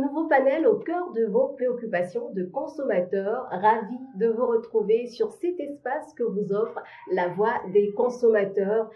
un nouveau panel au cœur de vos préoccupations de consommateurs. Ravi de vous retrouver sur cet espace que vous offre la Voix des consommateurs.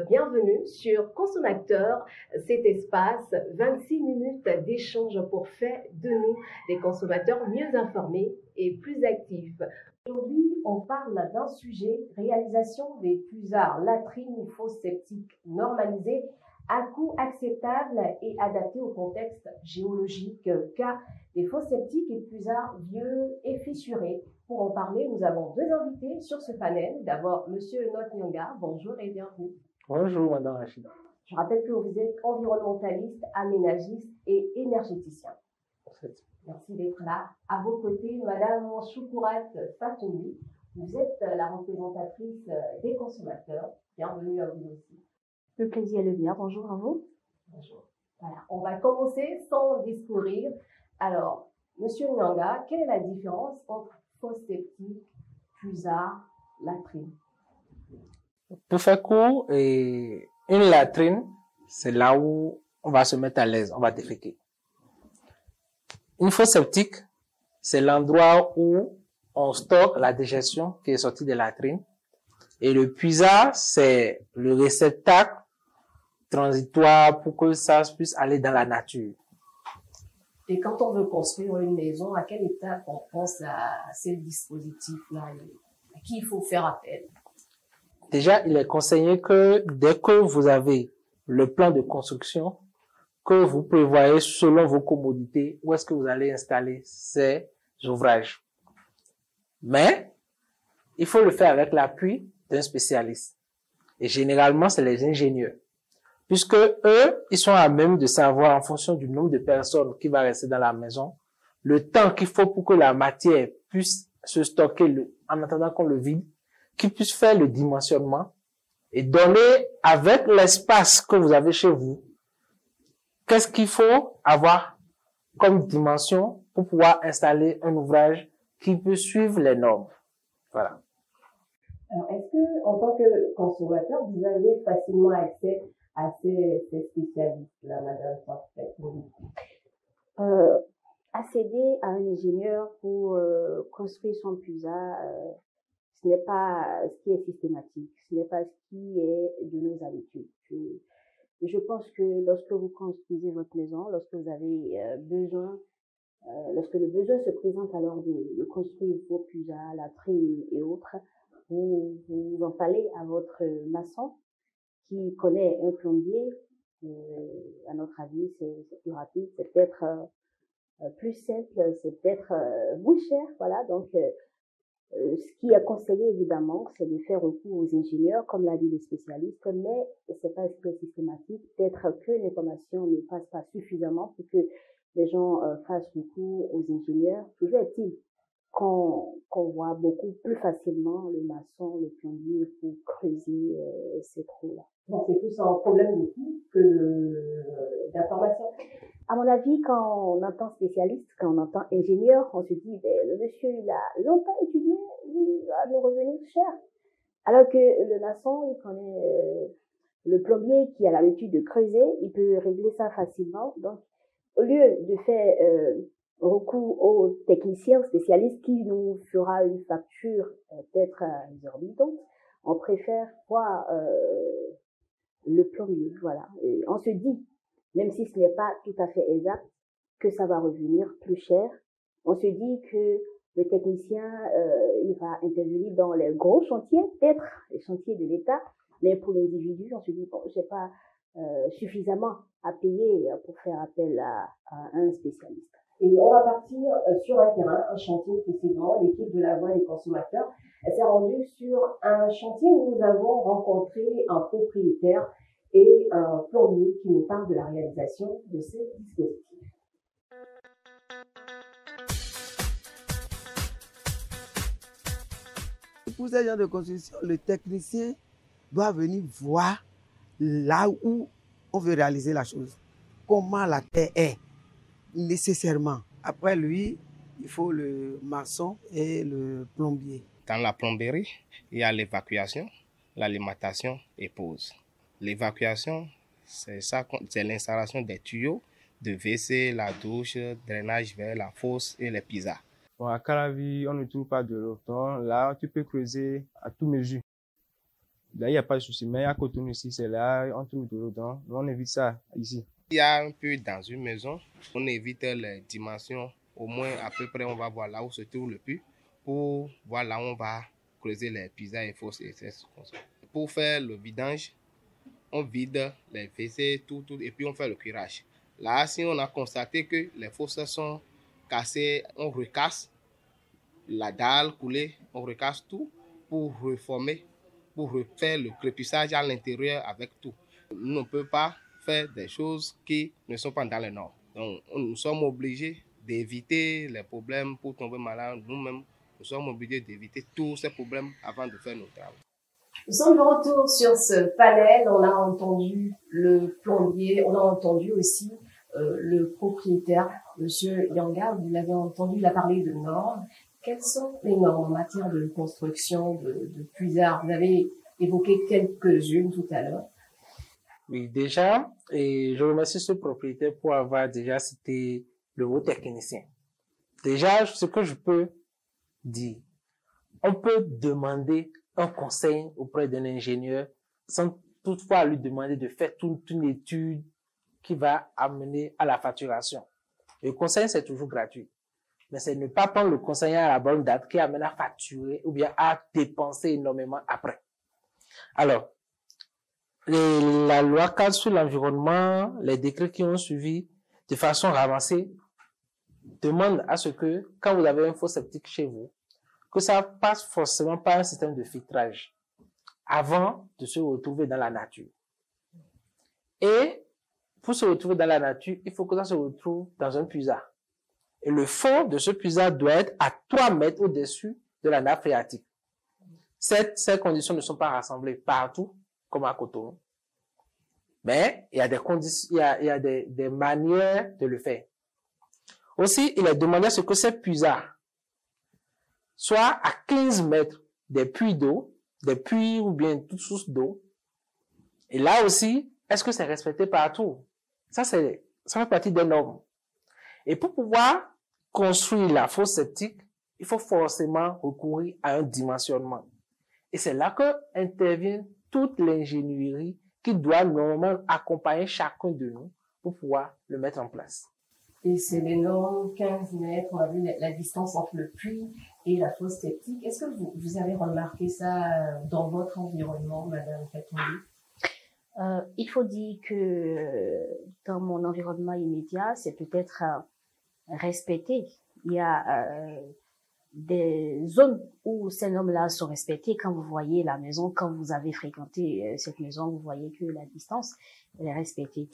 Bienvenue sur Consommateurs, cet espace, 26 minutes d'échange pour faire de nous des consommateurs mieux informés et plus actifs. Aujourd'hui, on parle d'un sujet, réalisation des pulsars, latrines ou fosses septiques normalisées à coût acceptable et adapté au contexte géologique, car les fosses septiques et pulsars vieux et fissurés. Pour en parler, nous avons deux invités sur ce panel. D'abord, Monsieur Enoch Nyanga, bonjour et bienvenue. Bonjour, Madame Rachida. Je rappelle que vous êtes environnementaliste, aménagiste et énergéticien. Merci d'être là. À vos côtés, Madame Choukourat Fatoumi, vous êtes la représentatrice des consommateurs. Bienvenue à vous aussi. Le plaisir est le mien. Bonjour à vous. Bonjour. Voilà, on va commencer sans discourir. Alors, Monsieur Nyanga, quelle est la différence entre fosse septique, pulsar, latrine? Pour faire court, une latrine, c'est là où on va se mettre à l'aise, on va déféquer. Une fosse septique, c'est l'endroit où on stocke la dégestion qui est sortie des latrines. Et le puisard, c'est le réceptacle transitoire pour que ça puisse aller dans la nature. Et quand on veut construire une maison, à quelle étape on pense à ce dispositif-là? À qui il faut faire appel? Déjà, il est conseillé que dès que vous avez le plan de construction, que vous prévoyez selon vos commodités où est-ce que vous allez installer ces ouvrages. Mais, il faut le faire avec l'appui d'un spécialiste. Et généralement, c'est les ingénieurs. Puisque eux, ils sont à même de savoir en fonction du nombre de personnes qui va rester dans la maison, le temps qu'il faut pour que la matière puisse se stocker en attendant qu'on le vide, qu'ils puissent faire le dimensionnement et donner avec l'espace que vous avez chez vous, qu'est-ce qu'il faut avoir comme dimension pour pouvoir installer un ouvrage qui peut suivre les normes. Voilà. Alors, est-ce que, en tant que consommateur, vous avez facilement accès à ces spécialistes-là, Madame Fatoumi? Accéder à un ingénieur pour construire son pulsar, ce n'est pas ce qui est systématique, ce n'est pas ce qui est de nos habitudes. Je pense que lorsque vous construisez votre maison, lorsque vous avez besoin, lorsque le besoin se présente alors de construire vos pulsars, latrines et autres, vous en parlez à votre maçon qui connaît un plombier. À notre avis, c'est plus rapide, c'est peut-être plus simple, c'est peut-être moins cher, voilà. Donc, ce qui est conseillé évidemment, c'est de faire recours aux ingénieurs, comme l'a dit le spécialiste, mais c'est pas ce qui est systématique. Peut-être que l'information ne passe pas suffisamment pour que les gens fassent recours aux ingénieurs. Toujours est-il qu'on voit beaucoup plus facilement le maçon, le plombier pour creuser ces trous-là. Donc, c'est plus un problème de coût que d'information. À mon avis, quand on entend spécialiste, quand on entend ingénieur, on se dit, le monsieur, il a longtemps étudié, il va nous revenir cher. Alors que le maçon, il connaît le plombier qui a l'habitude de creuser, il peut régler ça facilement. Donc, au lieu de faire recours aux techniciens, aux spécialistes qui nous fera une facture peut-être exorbitante, on préfère voir le plombier, voilà. Et on se dit, même si ce n'est pas tout à fait exact, que ça va revenir plus cher. On se dit que le technicien, il va intervenir dans les gros chantiers, peut-être les chantiers de l'État, mais pour l'individu, on se dit, bon, j'ai pas suffisamment à payer pour faire appel à un spécialiste. Et on va partir sur un terrain, un chantier précédent. L'équipe de la Voix des consommateurs s'est rendue sur un chantier où nous avons rencontré un propriétaire et un plombier qui nous parle de la réalisation de ces dispositifs. Pour ces gens de construction, le technicien doit venir voir là où on veut réaliser la chose, comment la terre est, nécessairement. Après lui, il faut le maçon et le plombier. Dans la plomberie, il y a l'évacuation, l'alimentation et pose. L'évacuation, c'est l'installation des tuyaux de WC, la douche, drainage vers la fosse et les pizzas. Bon, à Calavi, on ne trouve pas de l'eau. Donc là, tu peux creuser à tout mesure. Là, il n'y a pas de souci. Mais à Cotonou ici, c'est là, on trouve de l'eau. Donc, on évite ça ici. Il y a un peu dans une maison, on évite les dimensions. Au moins, à peu près, on va voir là où se trouve le puits pour voir là où on va creuser les pizzas et fosses. Pour faire le vidange, on vide les WC, tout, et puis on fait le curage. Là, si on a constaté que les fosses sont cassées, on recasse la dalle coulée, on recasse tout pour reformer, pour refaire le crépissage à l'intérieur avec tout. Nous ne peut pas faire des choses qui ne sont pas dans les normes. Donc, nous sommes obligés d'éviter les problèmes pour tomber malade. Nous-mêmes, nous sommes obligés d'éviter tous ces problèmes avant de faire nos travaux. Nous sommes de retour sur ce panel. On a entendu le plombier, on a entendu aussi le propriétaire, Monsieur Yanga. Vous l'avez entendu, il a parlé de normes. Quelles sont les normes en matière de construction de puisards? Vous avez évoqué quelques-unes tout à l'heure. Oui, déjà, et je remercie ce propriétaire pour avoir déjà cité le mot technicien. Déjà, ce que je peux dire, on peut demander un conseil auprès d'un ingénieur sans toutefois lui demander de faire toute une étude qui va amener à la facturation. Le conseil, c'est toujours gratuit. Mais c'est ne pas prendre le conseiller à la bonne date qui amène à facturer ou bien à dépenser énormément après. Alors, la loi cadre sur l'environnement, les décrets qui ont suivi de façon ramassée demandent à ce que, quand vous avez un fosse septique chez vous, que ça passe forcément par un système de filtrage avant de se retrouver dans la nature. Et pour se retrouver dans la nature, il faut que ça se retrouve dans un puisard. Et le fond de ce puisard doit être à 3 mètres au-dessus de la nappe phréatique. Ces conditions ne sont pas rassemblées partout, comme à Cotonou. Mais il y a des conditions, il y a des manières de le faire. Aussi, il est demandé à ce que ces puisards soient à 15 mètres des puits d'eau, des puits ou bien toute source d'eau. Et là aussi, est-ce que c'est respecté partout? Ça fait partie des normes. Et pour pouvoir construire la fosse septique, il faut forcément recourir à un dimensionnement. Et c'est là que intervient toute l'ingénierie qui doit normalement accompagner chacun de nous pour pouvoir le mettre en place. Et c'est les normes 15 mètres, on a vu la distance entre le puits et la fosse septique. Est-ce que vous avez remarqué ça dans votre environnement, Madame Katumbi? Il faut dire que dans mon environnement immédiat, c'est peut-être respecté. Il y a des zones où ces normes-là sont respectées. Quand vous voyez la maison, quand vous avez fréquenté cette maison, vous voyez que la distance, elle est respectée.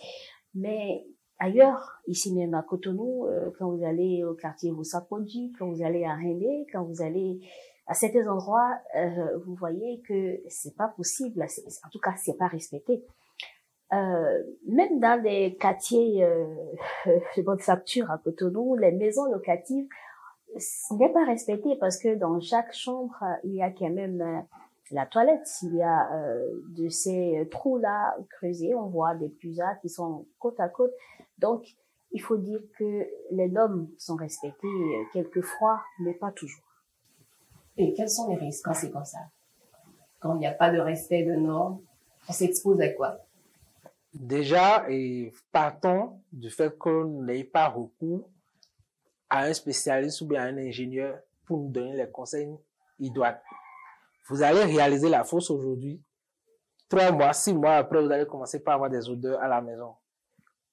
Mais ailleurs, ici même à Cotonou, quand vous allez au quartier Vosapodji, quand vous allez à Rendé, quand vous allez à certains endroits, vous voyez que c'est pas possible. En tout cas, c'est pas respecté. Même dans les quartiers de bonne facture à Cotonou, les maisons locatives, ce n'est pas respecté parce que dans chaque chambre, il y a quand même la toilette. Il y a de ces trous-là creusés, on voit des puisards qui sont côte à côte. Donc, il faut dire que les normes sont respectées quelquefois, mais pas toujours. Et quels sont les risques quand c'est comme ça? Quand il n'y a pas de respect de normes, on s'expose à quoi? Déjà, et partons du fait qu'on n'ait pas recours à un spécialiste ou bien à un ingénieur pour nous donner les conseils idoines. Vous allez réaliser la fosse aujourd'hui. 3 mois, 6 mois après, vous allez commencer par avoir des odeurs à la maison.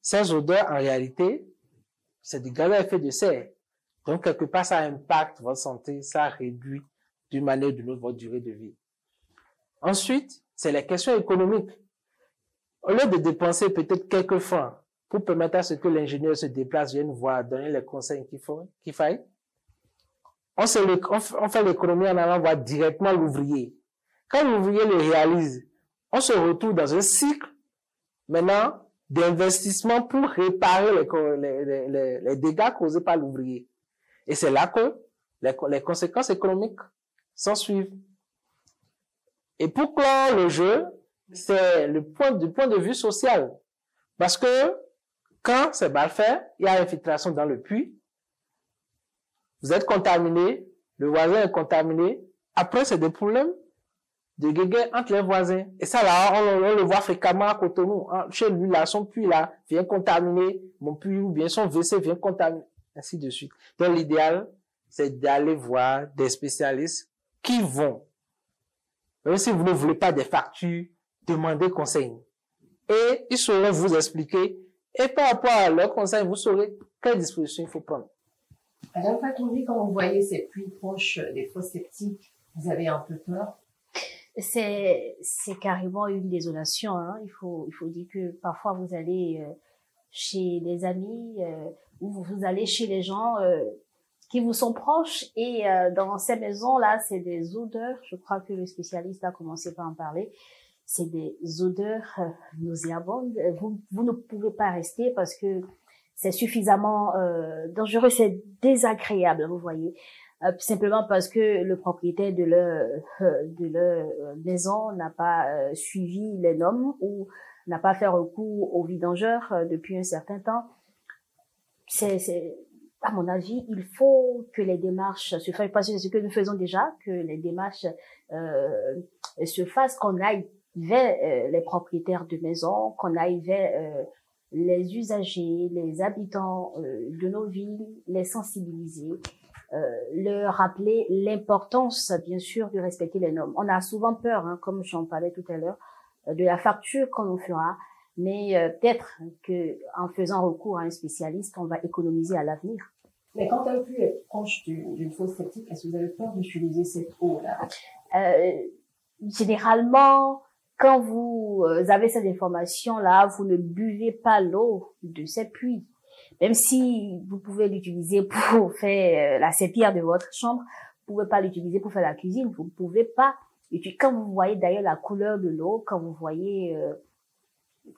Ces odeurs, en réalité, c'est du gaz à effet de serre. Donc, quelque part, ça impacte votre santé, ça réduit d'une manière ou d'une autre votre durée de vie. Ensuite, c'est les questions économiques. Au lieu de dépenser peut-être quelques francs pour permettre à ce que l'ingénieur se déplace, vienne voir, donner les conseils qu'il faille, on fait l'économie en allant voir directement l'ouvrier. Quand l'ouvrier le réalise, on se retrouve dans un cycle maintenant d'investissement pour réparer les dégâts causés par l'ouvrier. Et c'est là que les conséquences économiques s'en suivent. Et pour clore le jeu, c'est du point de vue social. Parce que Quand c'est mal fait, il y a infiltration dans le puits. Vous êtes contaminé, le voisin est contaminé. Après, c'est des problèmes de guéguerre entre les voisins. Et ça, là, on le voit fréquemment à Cotonou. Chez lui, là, son puits, là, vient contaminer mon puits, ou bien son WC vient contaminer, ainsi de suite. Donc, l'idéal, c'est d'aller voir des spécialistes qui vont, même si vous ne voulez pas des factures, demander conseil. Et ils sauront vous expliquer. Et par rapport à leurs conseils, vous saurez quelles dispositions il faut prendre. Madame Fatoumbi, quand vous voyez ces puits proches des fosses septiques, vous avez un peu peur? C'est carrément une désolation, hein. Il faut dire que parfois vous allez chez des amis ou vous allez chez les gens qui vous sont proches et dans ces maisons-là, c'est des odeurs. Je crois que le spécialiste a commencé par en parler. C'est des odeurs nauséabondes. Vous ne pouvez pas rester parce que c'est suffisamment dangereux, c'est désagréable, vous voyez. Simplement parce que le propriétaire de leur maison n'a pas suivi les normes ou n'a pas fait recours aux vidangeurs depuis un certain temps. À mon avis, il faut que les démarches se fassent, parce que c'est ce que nous faisons déjà, que les démarches se fassent, qu'on aille vers les propriétaires de maisons, qu'on aille vers les usagers, les habitants de nos villes, les sensibiliser, leur rappeler l'importance, bien sûr, de respecter les normes. On a souvent peur, hein, comme j'en parlais tout à l'heure, de la facture qu'on nous fera, mais peut-être que en faisant recours à un spécialiste, on va économiser à l'avenir. Mais quand un puits est proche d'une fosse septique, est-ce que vous avez peur d'utiliser cette eau-là? Généralement, quand vous avez cette information-là, vous ne buvez pas l'eau de ces puits. Même si vous pouvez l'utiliser pour faire la serpillière de votre chambre, vous pouvez pas l'utiliser pour faire la cuisine. Vous ne pouvez pas. Quand vous voyez d'ailleurs la couleur de l'eau, quand vous voyez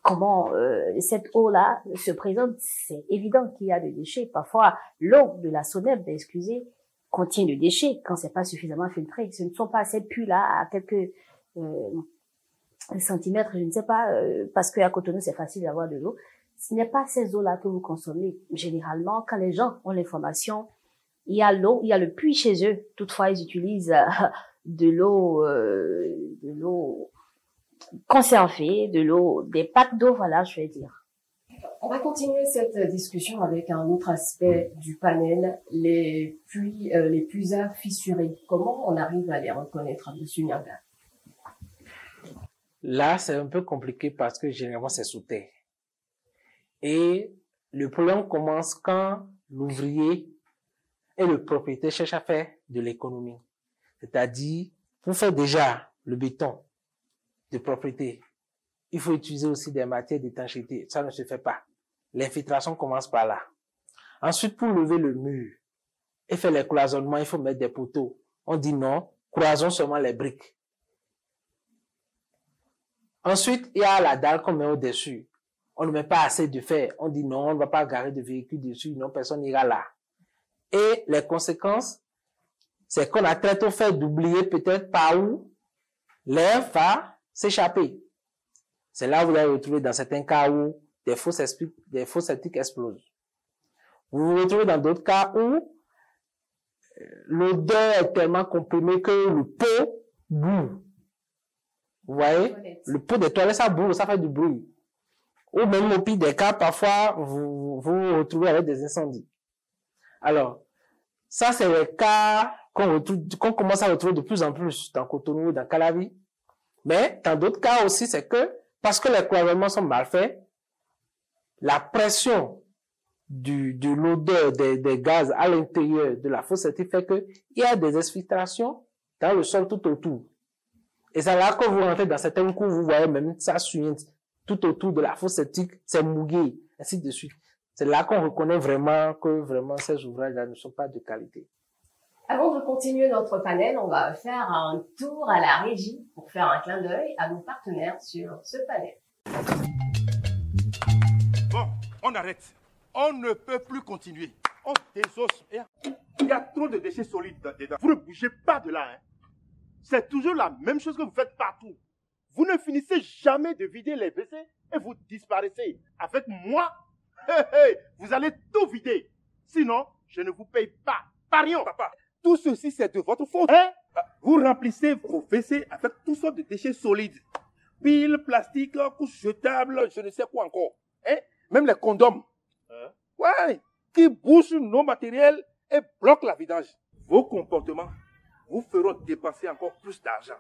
comment cette eau-là se présente, c'est évident qu'il y a des déchets. Parfois, l'eau de la Sonève, excusez, contient des déchets quand c'est pas suffisamment filtré. Ce ne sont pas ces puits-là à quelques centimètres, je ne sais pas, parce qu'à Cotonou, c'est facile d'avoir de l'eau. Ce n'est pas ces eaux-là que vous consommez. Généralement, quand les gens ont l'information, il y a l'eau, il y a le puits chez eux. Toutefois, ils utilisent de l'eau conservée, des packs d'eau, voilà, je vais dire. On va continuer cette discussion avec un autre aspect du panel, les puisards fissurés. Comment on arrive à les reconnaître, M. Nyanga? Là, c'est un peu compliqué parce que généralement, c'est sous terre. Et le problème commence quand l'ouvrier et le propriétaire cherchent à faire de l'économie. C'est-à-dire, pour faire déjà le béton de propriété, il faut utiliser aussi des matières d'étanchéité. Ça ne se fait pas. L'infiltration commence par là. Ensuite, pour lever le mur et faire les cloisonnements, il faut mettre des poteaux. On dit non, cloisons seulement les briques. Ensuite, il y a la dalle qu'on met au-dessus. On ne met pas assez de fer. On dit non, on ne va pas garer de véhicule dessus, non, personne n'ira là. Et les conséquences, c'est qu'on a très tôt fait d'oublier peut-être par où l'air va s'échapper. C'est là où vous allez retrouver dans certains cas où des fosses septiques explosent. Vous vous retrouvez dans d'autres cas où l'odeur est tellement comprimée que le pot boue. Vous voyez? Le pot des toilettes, ça boue, ça fait du bruit. Ou même au pire des cas, parfois, vous vous retrouvez avec des incendies. Alors, ça, c'est les cas qu'on commence à retrouver de plus en plus dans Cotonou, dans Calavi. Mais, dans d'autres cas aussi, c'est que, parce que les cloisonnements sont mal faits, la pression de l'odeur des gaz à l'intérieur de la fosse septique fait qu'il y a des exfiltrations dans le sol tout autour. Et c'est là que vous rentrez dans certains coups, vous voyez même ça suinte tout autour de la fosse septique, c'est mouillé, ainsi de suite. C'est là qu'on reconnaît vraiment que vraiment ces ouvrages-là ne sont pas de qualité. Avant de continuer notre panel, on va faire un tour à la régie pour faire un clin d'œil à nos partenaires sur ce panel. Bon, on arrête. On ne peut plus continuer. On désosse. Il y a trop de déchets solides dedans. Vous ne bougez pas de là. Hein. C'est toujours la même chose que vous faites partout. Vous ne finissez jamais de vider les WC et vous disparaissez. Avec moi, Vous allez tout vider. Sinon, je ne vous paye pas. Parions. Papa, tout ceci, c'est de votre faute. Hein? Vous remplissez vos WC avec toutes sortes de déchets solides. Piles, plastiques, couches jetables, je ne sais quoi encore. Hein? Même les condoms. Hein? Ouais, qui bouchent nos matériels et bloquent la vidange. Vos comportements vous feront dépenser encore plus d'argent.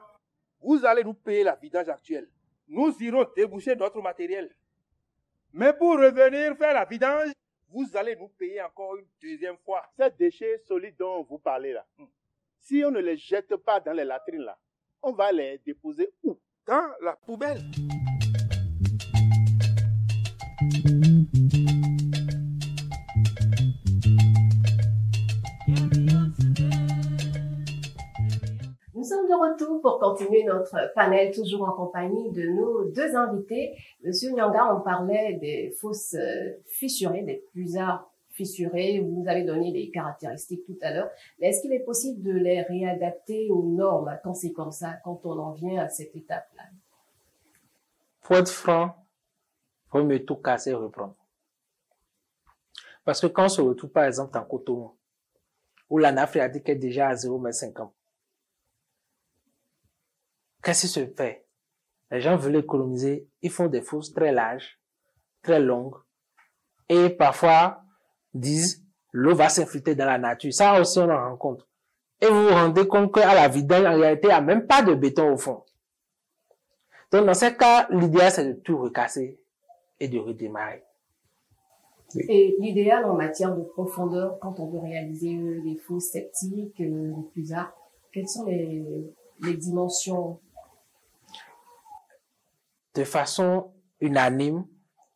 Vous allez nous payer la vidange actuelle. Nous irons déboucher notre matériel. Mais pour revenir faire la vidange, vous allez nous payer encore une deuxième fois. Ces déchets solides dont vous parlez là, si on ne les jette pas dans les latrines là, on va les déposer où? Dans la poubelle. Nous sommes de retour pour continuer notre panel, toujours en compagnie de nos deux invités. Monsieur Nyanga, on parlait des fosses fissurées, des puisards fissurés. Vous nous avez donné les caractéristiques tout à l'heure. Mais est-ce qu'il est possible de les réadapter aux normes quand c'est comme ça, quand on en vient à cette étape-là? Pour être franc, il faut mieux tout casser et reprendre. Parce que quand on se retrouve par exemple en Cotonou, où la nappe phréatique est déjà à 0,5 m, qu'est-ce qui se fait? Les gens veulent économiser, ils font des fosses très larges, très longues, et parfois disent l'eau va s'infiltrer dans la nature. Ça aussi on en rencontre. Et vous vous rendez compte qu'à la vidange, en réalité, il n'y a même pas de béton au fond. Donc dans ces cas, l'idéal c'est de tout recasser et de redémarrer. Oui. Et l'idéal en matière de profondeur, quand on veut réaliser les fosses septiques, les puisards, quelles sont les dimensions? De façon unanime,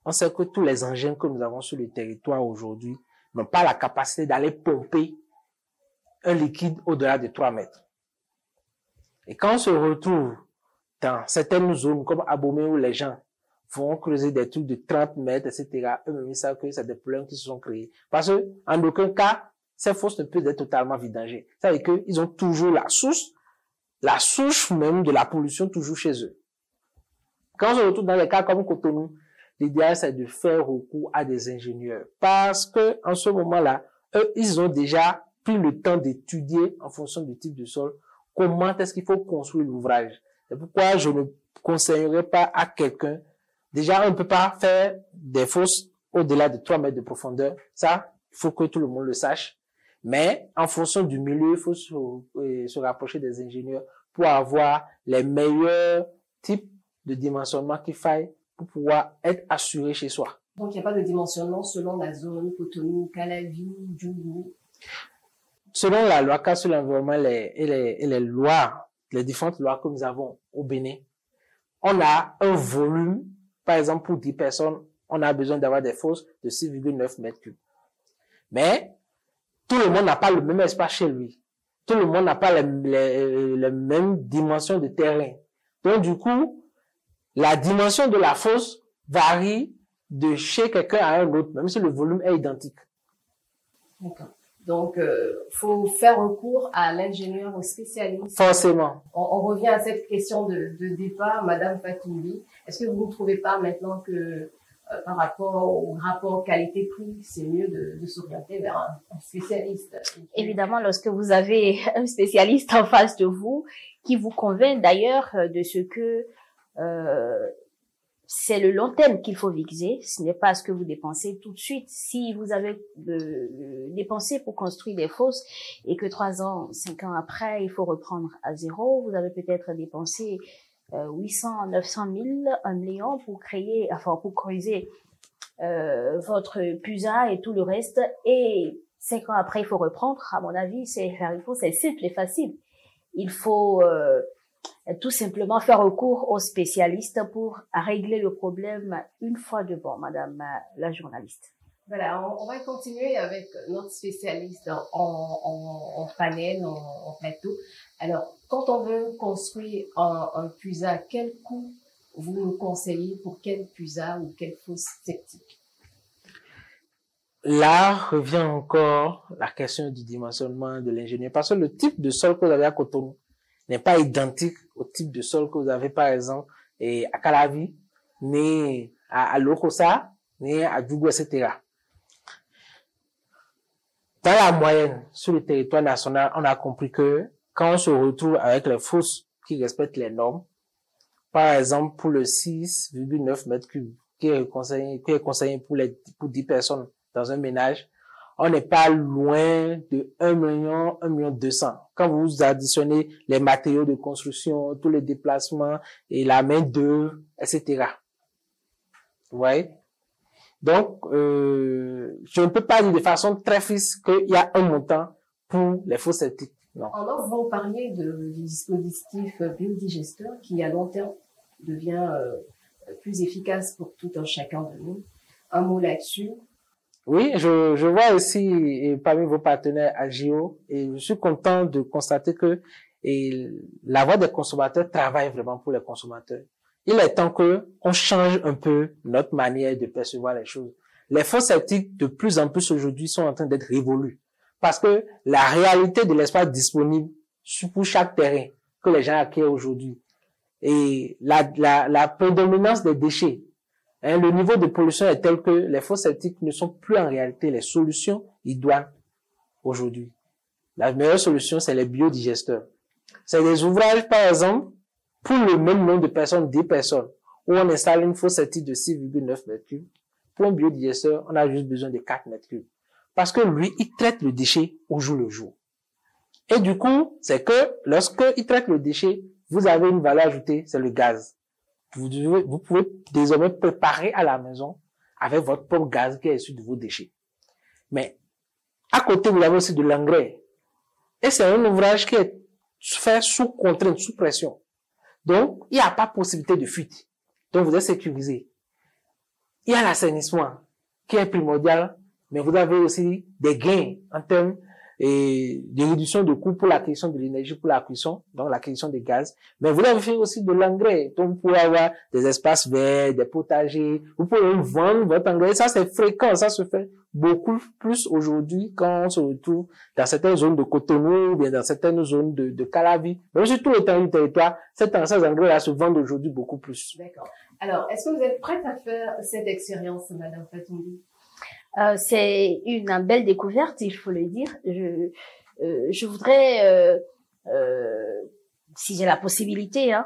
on sait que tous les engins que nous avons sur le territoire aujourd'hui n'ont pas la capacité d'aller pomper un liquide au-delà de 3 mètres. Et quand on se retrouve dans certaines zones comme Abomey où les gens vont creuser des trucs de 30 mètres, etc., eux-mêmes ils savent que c'est des problèmes qui se sont créés. Parce que, en aucun cas, ces fosses ne peuvent être totalement vidangées. Ça veut dire qu'ils ont toujours la source même de la pollution toujours chez eux. Quand on se retrouve dans les cas comme Cotonou, l'idéal c'est de faire recours à des ingénieurs. Parce que, en ce moment-là, eux, ils ont déjà pris le temps d'étudier en fonction du type de sol comment est-ce qu'il faut construire l'ouvrage. C'est pourquoi je ne conseillerais pas à quelqu'un. Déjà, on ne peut pas faire des fosses au-delà de 3 mètres de profondeur. Ça, il faut que tout le monde le sache. Mais en fonction du milieu, il faut se rapprocher des ingénieurs pour avoir les meilleurs types de dimensionnement qu'il faille pour pouvoir être assuré chez soi. Donc, il n'y a pas de dimensionnement selon la zone, Cotonou, Calavi, Djougou. Selon la loi cadre sur l'environnement et les lois, les différentes lois que nous avons au Bénin, on a un volume, par exemple pour 10 personnes, on a besoin d'avoir des fosses de 6,9 mètres cubes. Mais tout le monde n'a pas le même espace chez lui. Tout le monde n'a pas les mêmes dimensions de terrain. Donc du coup, la dimension de la fosse varie de chez quelqu'un à un autre, même si le volume est identique. D'accord. Donc, faut faire recours à l'ingénieur, au spécialiste. Forcément. On revient à cette question de départ, Madame Fatouli. Est-ce que vous ne trouvez pas maintenant que par rapport au rapport qualité-prix, c'est mieux de s'orienter vers un spécialiste? Évidemment, lorsque vous avez un spécialiste en face de vous qui vous convainc d'ailleurs de ce que c'est le long terme qu'il faut viser, ce n'est pas ce que vous dépensez tout de suite. Si vous avez dépensé pour construire des fosses et que 3 ans, 5 ans après, il faut reprendre à zéro, vous avez peut-être dépensé 800, 900 000, 1 million pour pour creuser votre puisard et tout le reste. Et 5 ans après, il faut reprendre. À mon avis, c'est simple et facile. Il faut tout simplement faire recours aux spécialistes pour régler le problème une fois de bon, Madame la journaliste. Voilà, on va continuer avec notre spécialiste en panel, en plateau. Alors, quand on veut construire un puisard, quel coût vous nous conseillez pour quel puisard ou quelle fosse septique? Là revient encore la question du dimensionnement de l'ingénieur. Parce que le type de sol que vous avez à Cotonou n'est pas identique au type de sol que vous avez, par exemple, à Calavi, ni à Lokossa, ni à Djougou, etc. Dans la moyenne, sur le territoire national, on a compris que quand on se retrouve avec les fosses qui respectent les normes, par exemple pour le 6,9 mètres cubes qui est conseillé pour 10 personnes dans un ménage, on n'est pas loin de 1 million 200. Quand vous additionnez les matériaux de construction, tous les déplacements et la main d'œuvre, etc. Vous voyez? Donc, je ne peux pas dire de façon très fixe qu'il y a un montant pour les fosses septiques. Non. Alors, vous parliez du dispositif biodigesteur qui, à long terme, devient plus efficace pour tout un chacun de nous. Un mot là-dessus? Oui, je vois aussi parmi vos partenaires Agio, et je suis content de constater que la voix des consommateurs travaille vraiment pour les consommateurs. Il est temps que on change un peu notre manière de percevoir les choses. Les fosses septiques, de plus en plus aujourd'hui, sont en train d'être révolues. Parce que la réalité de l'espace disponible pour chaque terrain que les gens acquièrent aujourd'hui et la prédominance des déchets, le niveau de pollution est tel que les fosses septiques ne sont plus en réalité les solutions idoines aujourd'hui. La meilleure solution, c'est les biodigesteurs. C'est des ouvrages, par exemple, pour le même nombre de personnes, 10 personnes, où on installe une fosse septique de 6,9 mètres cubes. Pour un biodigesteur, on a juste besoin de 4 mètres cubes. Parce que lui, il traite le déchet au jour le jour. Et du coup, c'est que lorsque il traite le déchet, vous avez une valeur ajoutée, c'est le gaz. Vous pouvez désormais préparer à la maison avec votre propre gaz qui est issu de vos déchets. Mais à côté, vous avez aussi de l'engrais. Et c'est un ouvrage qui est fait sous contrainte, sous pression. Donc, il n'y a pas possibilité de fuite. Donc, vous êtes sécurisé. Il y a l'assainissement qui est primordial, mais vous avez aussi des gains en termes de réduction de coûts pour l'acquisition de l'énergie, pour la cuisson, donc l'acquisition des gaz. Mais vous avez fait aussi de l'engrais. Donc, vous pouvez avoir des espaces verts, des potagers. Vous pouvez vendre votre engrais. Ça, c'est fréquent. Ça se fait beaucoup plus aujourd'hui quand on se retrouve dans certaines zones de Cotonou ou bien dans certaines zones de Calavi. Mais sur tout le temps du territoire, ces engrais-là se vendent aujourd'hui beaucoup plus. D'accord. Alors, est-ce que vous êtes prête à faire cette expérience, Madame Fatoumbi? C'est une belle découverte, il faut le dire. Je voudrais, si j'ai la possibilité,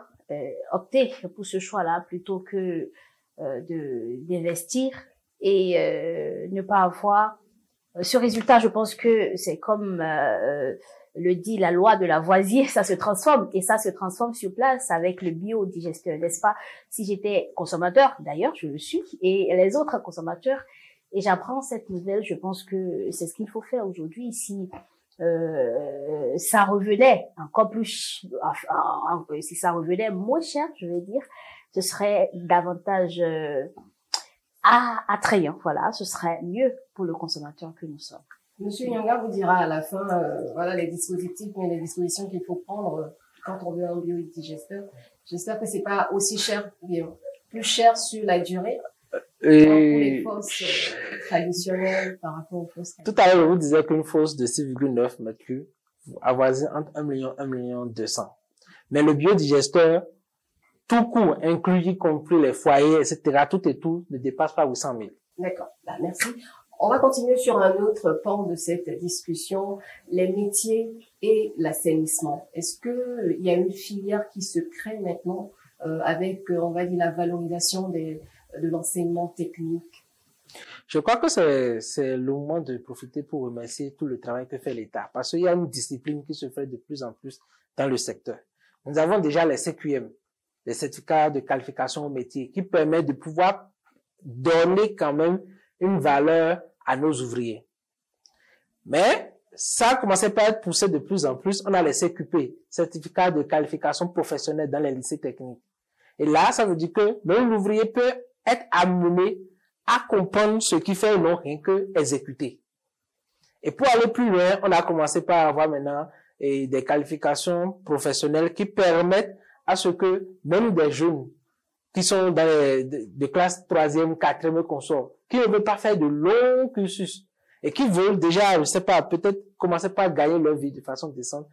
opter pour ce choix-là plutôt que d'investir et ne pas avoir ce résultat. Je pense que c'est comme le dit la loi de Lavoisier, ça se transforme et ça se transforme sur place avec le biodigesteur, n'est-ce pas? Si j'étais consommateur, d'ailleurs, je le suis, et les autres consommateurs. Et j'apprends cette nouvelle, je pense que c'est ce qu'il faut faire aujourd'hui. Si ça revenait encore plus, si ça revenait moins cher, je vais dire, ce serait davantage attrayant. Voilà, ce serait mieux pour le consommateur que nous sommes. Monsieur Nyanga vous dira à la fin, voilà les dispositifs, mais les dispositions qu'il faut prendre quand on veut un biodigesteur. J'espère que c'est pas aussi cher, bien plus cher sur la durée. Pour les fosses traditionnelles par rapport aux fosses. Tout à l'heure, je vous disais qu'une fosse de 6,9 mètres cubes avoisine entre 1 million 200. Mais le biodigesteur, tout coût inclus, y compris les foyers, etc., tout et tout, ne dépasse pas 800 000. D'accord. Merci. On va continuer sur un autre pan de cette discussion, les métiers et l'assainissement. Est-ce que il y a une filière qui se crée maintenant avec, on va dire, la valorisation de l'enseignement technique? Je crois que c'est le moment de profiter pour remercier tout le travail que fait l'État, parce qu'il y a une discipline qui se fait de plus en plus dans le secteur. Nous avons déjà les CQM, les certificats de qualification au métier, qui permettent de pouvoir donner quand même une valeur à nos ouvriers. Mais ça a commencé par être poussé de plus en plus. On a les CQP, certificats de qualification professionnelle dans les lycées techniques. Et là, ça veut dire que même l'ouvrier peut être amené à comprendre ce qu'il fait et non rien que exécuter. Et pour aller plus loin, on a commencé par avoir maintenant des qualifications professionnelles qui permettent à ce que même des jeunes qui sont dans des classes 3e, 4e consorts, qui ne veulent pas faire de longs cursus et qui veulent déjà, je sais pas, peut-être commencer par gagner leur vie de façon décente.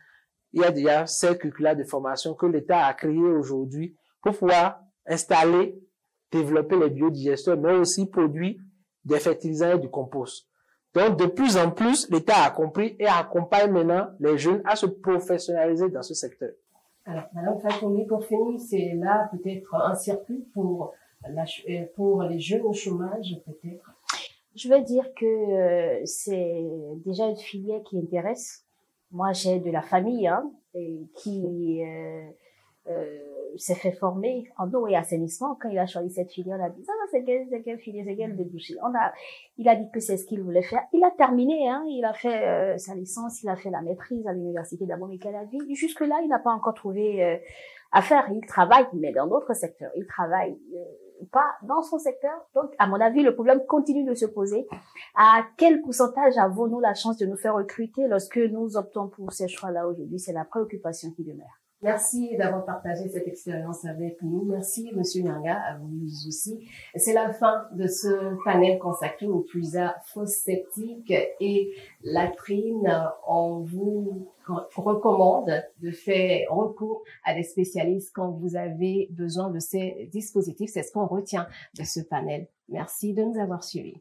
Il y a déjà ces curricula de formation que l'État a créé aujourd'hui pour pouvoir installer, développer les biodigesteurs, mais aussi produire des fertilisants et du compost. Donc, de plus en plus, l'État a compris et accompagne maintenant les jeunes à se professionnaliser dans ce secteur. Alors, Madame Fakoumi, pour finir, c'est là peut-être un circuit pour les jeunes au chômage, peut-être. Je veux dire que c'est déjà une filière qui intéresse. Moi, j'ai de la famille qui s'est fait former en eau et assainissement. Quand il a choisi cette filière, on a dit, ça, c'est quelle filière, c'est quel débouché. Il a dit que c'est ce qu'il voulait faire. Il a terminé, il a fait sa licence, il a fait la maîtrise à l'université d'Abomey-Calavi. Jusque-là, il n'a pas encore trouvé affaire. Il travaille, mais dans d'autres secteurs. Il travaille pas dans son secteur. Donc, à mon avis, le problème continue de se poser. À quel pourcentage avons-nous la chance de nous faire recruter lorsque nous optons pour ces choix-là aujourd'hui? C'est la préoccupation qui demeure. Merci d'avoir partagé cette expérience avec nous. Merci, Monsieur Nyanga, à vous aussi. C'est la fin de ce panel consacré aux PUSA fosses septiques et latrines. On vous recommande de faire recours à des spécialistes quand vous avez besoin de ces dispositifs. C'est ce qu'on retient de ce panel. Merci de nous avoir suivis.